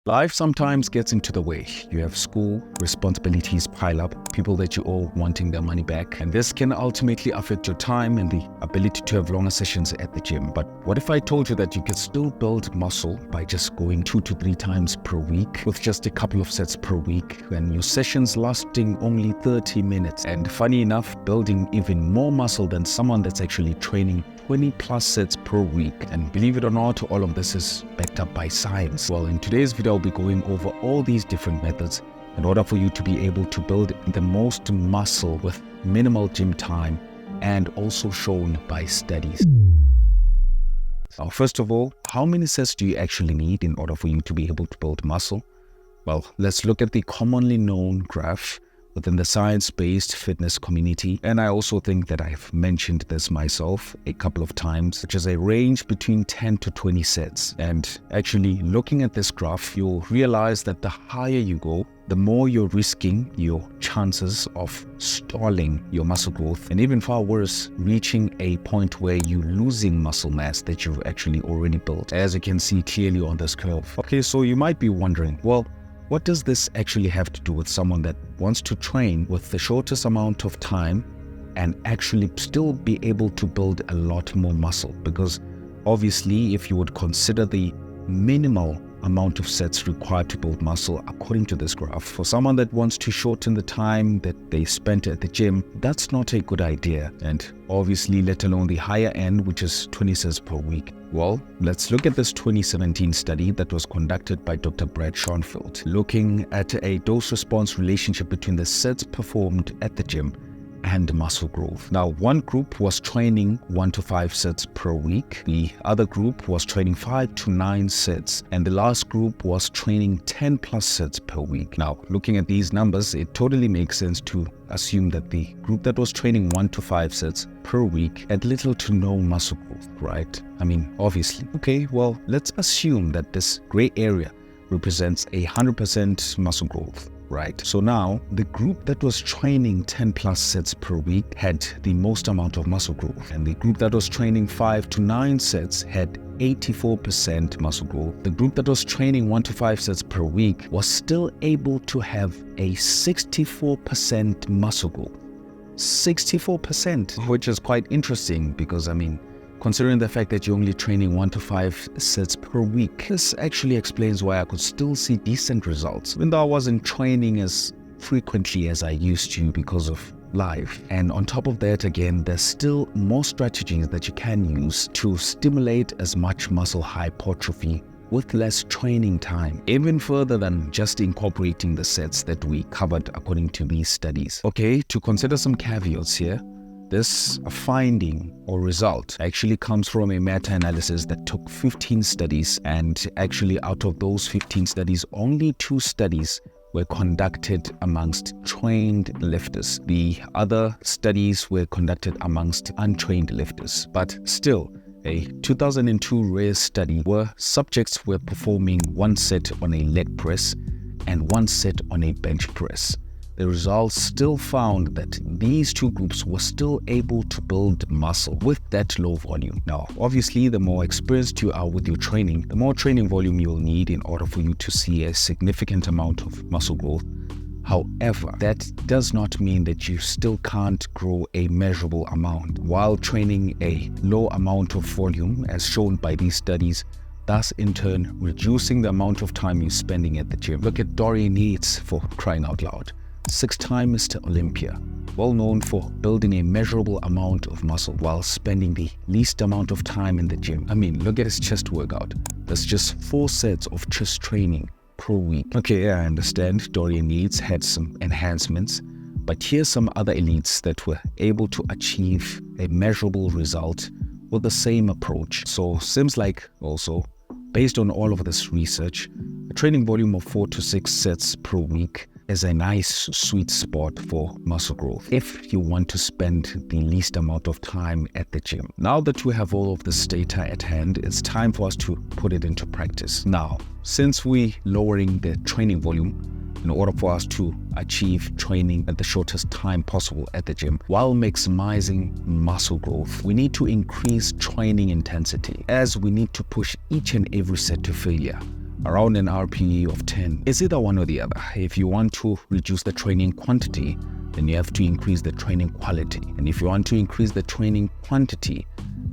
Life sometimes gets into the way. You have school, responsibilities pile up, people that you owe wanting their money back, and this can ultimately affect your time and the ability to have longer sessions at the gym. But what if I told you that you can still build muscle by just going 2 to 3 times per week with just a couple of sets per week, and your sessions lasting only 30 minutes? And funny enough, building even more muscle than someone that's actually training 20 plus sets per week. And believe it or not, all of this is backed up by science. Well, in today's video, I'll be going over all these different methods in order for you to be able to build the most muscle with minimal gym time, and also shown by studies. Now, first of all, how many sets do you actually need in order for you to be able to build muscle? Well, let's look at the commonly known graph within the science-based fitness community, and I also think that I've mentioned this myself a couple of times, which is a range between 10 to 20 sets. And actually looking at this graph, you'll realize that the higher you go, the more you're risking your chances of stalling your muscle growth, and even far worse, reaching a point where you're losing muscle mass that you've actually already built, as you can see clearly on this curve. Okay, so you might be wondering, well, what does this actually have to do with someone that wants to train with the shortest amount of time and actually still be able to build a lot more muscle? Because obviously, if you would consider the minimal amount of sets required to build muscle according to this graph, for someone that wants to shorten the time that they spent at the gym, that's not a good idea. And obviously, let alone the higher end, which is 20 sets per week. Well, let's look at this 2017 study that was conducted by Dr. Brad Schoenfeld, looking at a dose-response relationship between the sets performed at the gym and muscle growth. Now, one group was training 1 to 5 sets per week, the other group was training 5 to 9 sets, and the last group was training 10 plus sets per week. Now, looking at these numbers, it totally makes sense to assume that the group that was training 1 to 5 sets per week had little to no muscle growth, right? I mean, obviously. Okay, well, let's assume that this gray area represents 100% muscle growth. Right. So now the group that was training 10 plus sets per week had the most amount of muscle growth, and the group that was training 5 to 9 sets had 84% muscle growth. The group that was training 1 to 5 sets per week was still able to have a 64% muscle growth. 64%, which is quite interesting because, I mean, considering the fact that you're only training 1 to 5 sets per week, this actually explains why I could still see decent results, even though I wasn't training as frequently as I used to because of life. And on top of that, again, there's still more strategies that you can use to stimulate as much muscle hypertrophy with less training time, even further than just incorporating the sets that we covered according to these studies. Okay, to consider some caveats here, this finding or result actually comes from a meta-analysis that took 15 studies, and actually out of those 15 studies, only 2 studies were conducted amongst trained lifters. The other studies were conducted amongst untrained lifters. But still, a 2002 rare study where subjects were performing 1 set on a leg press and 1 set on a bench press. The results still found that these 2 groups were still able to build muscle with that low volume. Now, obviously, the more experienced you are with your training, the more training volume you'll need in order for you to see a significant amount of muscle growth. However, that does not mean that you still can't grow a measurable amount while training a low amount of volume, as shown by these studies, thus in turn reducing the amount of time you're spending at the gym. Look at Dorian Yates, for crying out loud. 6-time Mr. Olympia, well known for building a measurable amount of muscle while spending the least amount of time in the gym. I mean, look at his chest workout. That's just 4 sets of chest training per week. Okay, yeah, I understand Dorian Yates had some enhancements, but here's some other elites that were able to achieve a measurable result with the same approach. So seems like also, based on all of this research, a training volume of 4 to 6 sets per week is a nice sweet spot for muscle growth if you want to spend the least amount of time at the gym. Now that we have all of this data at hand, it's time for us to put it into practice. Now, since we're lowering the training volume in order for us to achieve training at the shortest time possible at the gym while maximizing muscle growth, we need to increase training intensity, as we need to push each and every set to failure. around an RPE of 10. It's either one or the other. If you want to reduce the training quantity, then you have to increase the training quality. And if you want to increase the training quantity,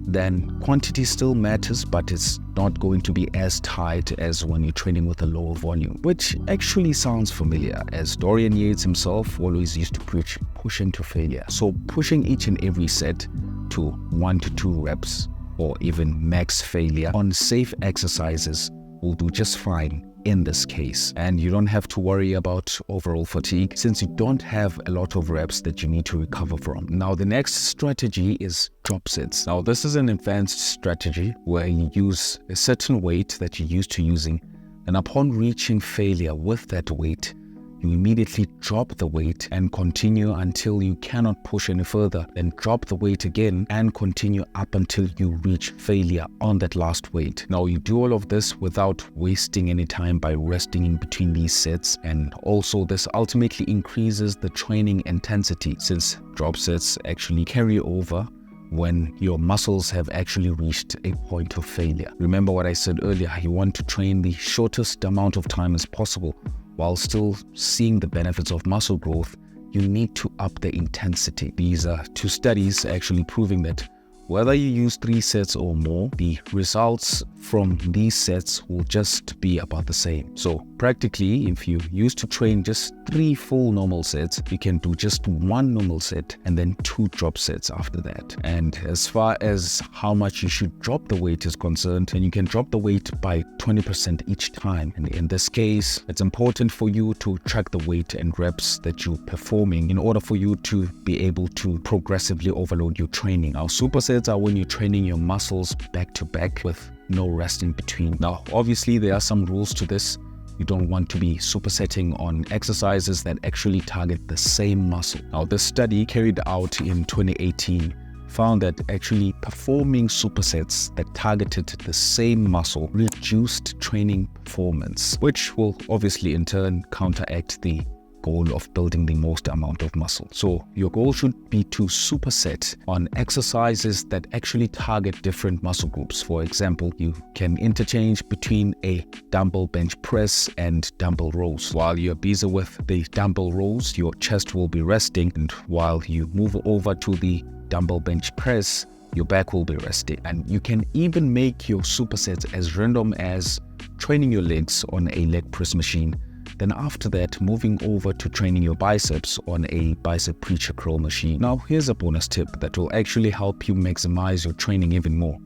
then quantity still matters, but it's not going to be as tight as when you're training with a lower volume, which actually sounds familiar, as Dorian Yates himself always used to preach pushing to failure. So pushing each and every set to 1 to 2 reps or even max failure on safe exercises will do just fine in this case. And you don't have to worry about overall fatigue since you don't have a lot of reps that you need to recover from. Now, the next strategy is drop sets. Now, this is an advanced strategy where you use a certain weight that you're used to using, and upon reaching failure with that weight, you immediately drop the weight and continue until you cannot push any further. Then drop the weight again and continue up until you reach failure on that last weight. Now, you do all of this without wasting any time by resting in between these sets. And also this ultimately increases the training intensity since drop sets actually carry over when your muscles have actually reached a point of failure. Remember what I said earlier, you want to train the shortest amount of time as possible. While still seeing the benefits of muscle growth, you need to up the intensity. These are 2 studies actually proving that whether you use 3 sets or more, the results from these sets will just be about the same. So practically, if you used to train just 3 full normal sets, you can do just 1 normal set and then 2 drop sets after that. And as far as how much you should drop the weight is concerned, then you can drop the weight by 20% each time. And in this case, it's important for you to track the weight and reps that you're performing in order for you to be able to progressively overload your training. Now, supersets are when you're training your muscles back to back with no rest in between. Now, obviously, there are some rules to this. You don't want to be supersetting on exercises that actually target the same muscle. Now, this study carried out in 2018 found that actually performing supersets that targeted the same muscle reduced training performance, which will obviously in turn counteract the goal of building the most amount of muscle. So your goal should be to superset on exercises that actually target different muscle groups. For example, you can interchange between a dumbbell bench press and dumbbell rows. While you're busy with the dumbbell rows, your chest will be resting, and while you move over to the dumbbell bench press, your back will be resting. And you can even make your supersets as random as training your legs on a leg press machine. Then after that, moving over to training your biceps on a bicep preacher curl machine. Now, here's a bonus tip that will actually help you maximize your training even more,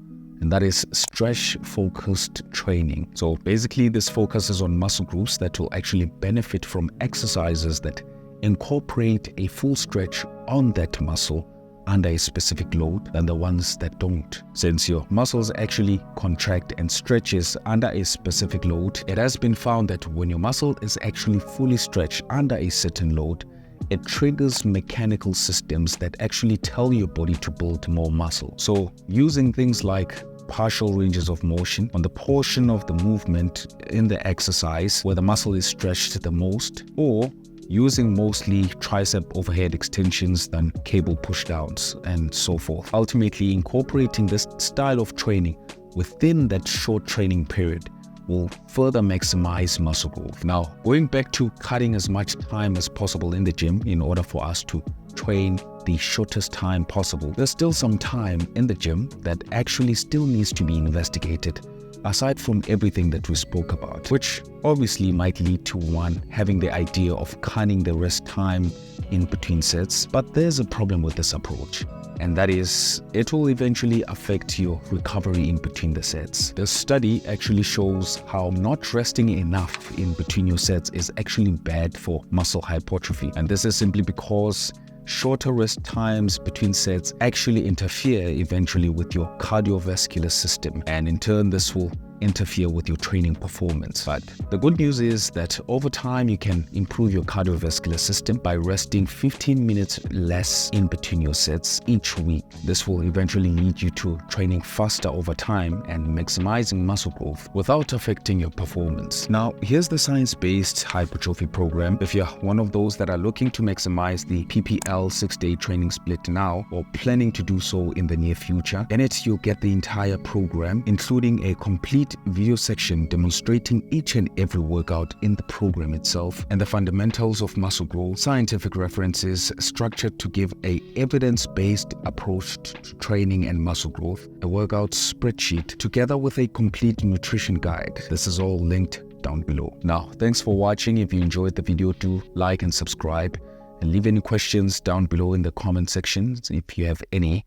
and that is stretch-focused training. So basically, this focuses on muscle groups that will actually benefit from exercises that incorporate a full stretch on that muscle under a specific load than the ones that don't. Since your muscles actually contract and stretches under a specific load, it has been found that when your muscle is actually fully stretched under a certain load, it triggers mechanical systems that actually tell your body to build more muscle. So using things like partial ranges of motion on the portion of the movement in the exercise where the muscle is stretched the most, or using mostly tricep overhead extensions than cable pushdowns and so forth. Ultimately, incorporating this style of training within that short training period will further maximize muscle growth. Now, going back to cutting as much time as possible in the gym in order for us to train the shortest time possible, there's still some time in the gym that actually still needs to be investigated, aside from everything that we spoke about, which obviously might lead to one having the idea of cutting the rest time in between sets. But there's a problem with this approach, and that is it will eventually affect your recovery in between the sets. The study actually shows how not resting enough in between your sets is actually bad for muscle hypertrophy, and this is simply because shorter rest times between sets actually interfere eventually with your cardiovascular system, and in turn this will interfere with your training performance. But the good news is that over time you can improve your cardiovascular system by resting 15 minutes less in between your sets each week. This will eventually lead you to training faster over time and maximizing muscle growth without affecting your performance. Now, here's the science-based hypertrophy program. If you're one of those that are looking to maximize the PPL 6-day training split now or planning to do so in the near future, in it you'll get the entire program, including a complete complete video section demonstrating each and every workout in the program itself, and the fundamentals of muscle growth, scientific references structured to give a evidence-based approach to training and muscle growth, a workout spreadsheet together with a complete nutrition guide. This is all linked down below. Now, thanks for watching. If you enjoyed the video, do like and subscribe, and leave any questions down below in the comment sections if you have any.